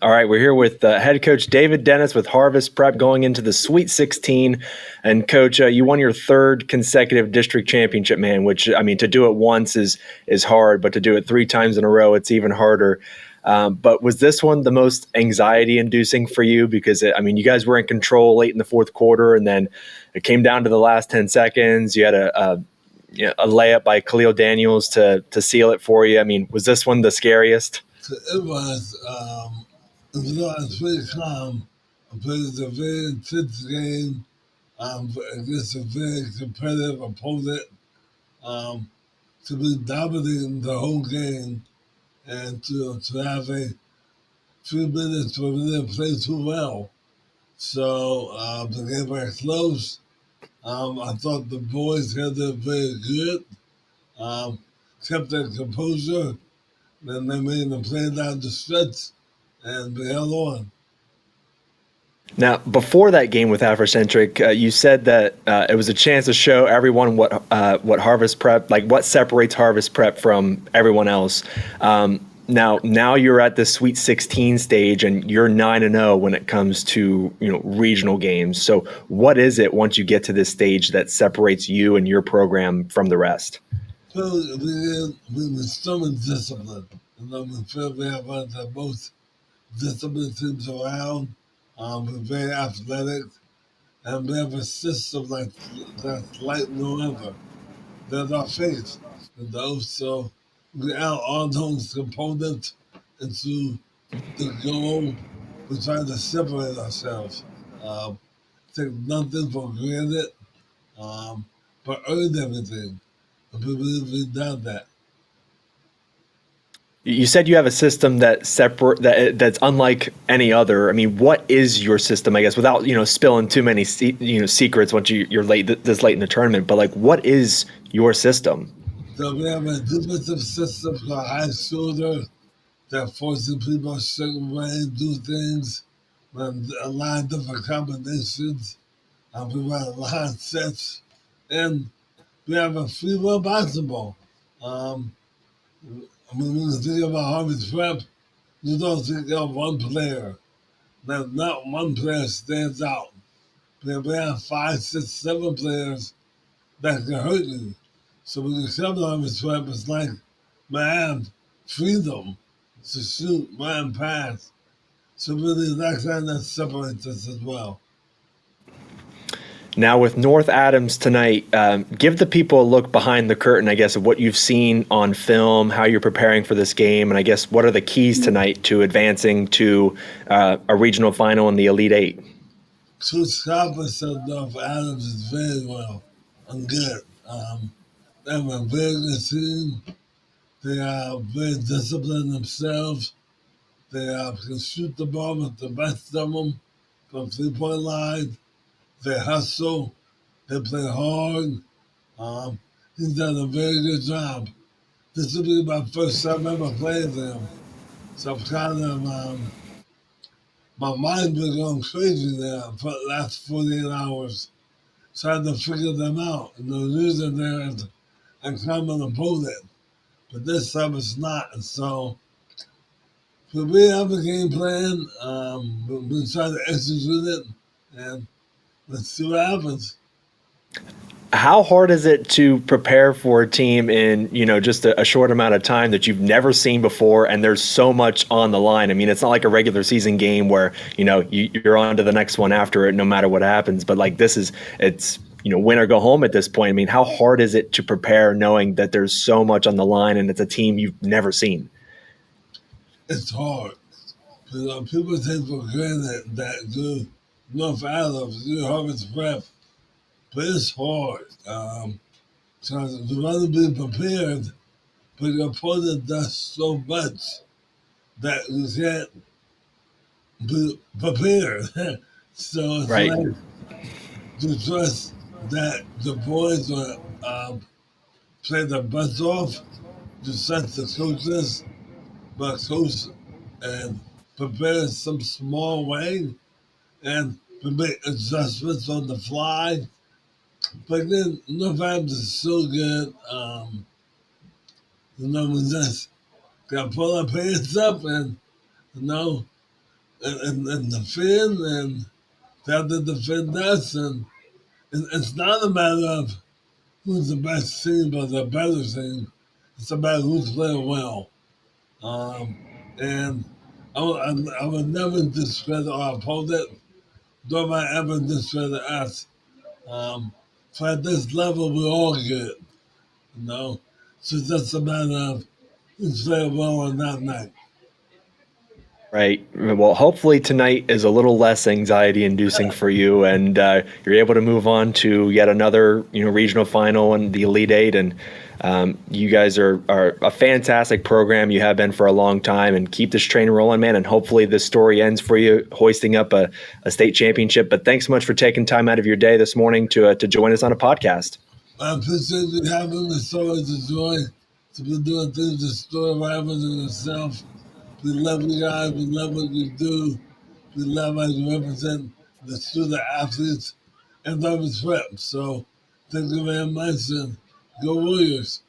All right, we're here with head coach David Dennis with Harvest Prep going into the Sweet 16. And coach, you won your third consecutive district championship, man, which, I mean, to do it once is hard, but to do it 3 times in a row, it's even harder. But was this one the most anxiety inducing for you? Because, you guys were in control late in the fourth quarter, and then it came down to the last 10 seconds. You had a layup by Khalil Daniels to seal it for you. I mean, was this one the scariest? It was. It was pretty calm. But it's a very intense game against a very competitive opponent. To be dominating the whole game and to have a few minutes where we didn't play too well. So the game was close. I thought the boys held it very good, um, kept their composure, and they made them play down the stretch, and we held on. Now, before that game with Africentric, you said that it was a chance to show everyone what Harvest Prep, like what separates Harvest Prep from everyone else. Now you're at the Sweet 16 stage, and you're 9-0 when it comes to regional games. So, what is it once you get to this stage that separates you and your program from the rest? So we still in discipline. We feel we have one of the most disciplined teams around. We're very athletic, and we have a system that's like no other. That's our faith. So we add all those components into the goal. We try to separate ourselves. Um, Take nothing for granted, um, but earn everything. And we believe we've done that. You said you have a system that's unlike any other. I mean, what is your system? I guess without spilling too many secrets once you're this late in the tournament. But like, what is your system? So we have a defensive system called high shoulder that forces people a certain way to do things, and a lot of different combinations. We run a lot of sets, and we have a free will basketball. Um, when you think about Harvard's prep, you don't think of one player. Now, not one player stands out. We have 5, 6, 7 players that can hurt you. So when you come to Harvard's prep, it's like, man, freedom to shoot, run, pass. So really, that kind of separates us as well. Now with North Adams tonight, give the people a look behind the curtain, I guess, of what you've seen on film, how you're preparing for this game, and I guess what are the keys tonight to advancing to a regional final in the Elite Eight? Coach Copper said North Adams is very well and good. They have a very good team. They are very disciplined themselves. They can shoot the ball with the best of them from 3-point line. They hustle. They play hard. Um, he's done a very good job. This will be my first time ever playing them. So I'm kind of, my mind's been going crazy there for the last 48 hours, trying to figure them out. Usually they're a common opponent, but this time it's not. And so, we have a game plan. We try to execute it, and let's see what happens. How hard is it to prepare for a team in just a short amount of time that you've never seen before, and there's so much on the line? I mean, it's not like a regular season game where you're on to the next one after it, no matter what happens. But like it's win or go home at this point. I mean, how hard is it to prepare knowing that there's so much on the line and it's a team you've never seen? It's hard. People take for granted that good North Adams, good Harvard's prep, but it's hard. So you want to be prepared, but your opponent does so much that you can't be prepared. So it's Right. like to trust that the boys will play their butts off to set the coaches, but coach and prepare some small way and to make adjustments on the fly. But then North Adams is so good. We just got to pull our pants up and, you know, and defend and they have to defend us. And it's not a matter of who's the best team or the better team. It's about who's playing well. And I would never discredit our opponent, nor would I ever discredit us. So at this level, we're all good, you know. So it's just a matter of who's playing well on that night. Right. Well, hopefully tonight is a little less anxiety-inducing for you, and you're able to move on to yet another, regional final and the Elite Eight. And you guys are a fantastic program. You have been for a long time, and keep this train rolling, man. And hopefully this story ends for you, hoisting up a state championship. But thanks so much for taking time out of your day this morning to join us on a podcast. I appreciate you having me. So it's a joy to be doing things to store rivals and yourself. We love you guys. We love what you do. We love how you represent the student athletes and those reps. So thank you very much and go Warriors.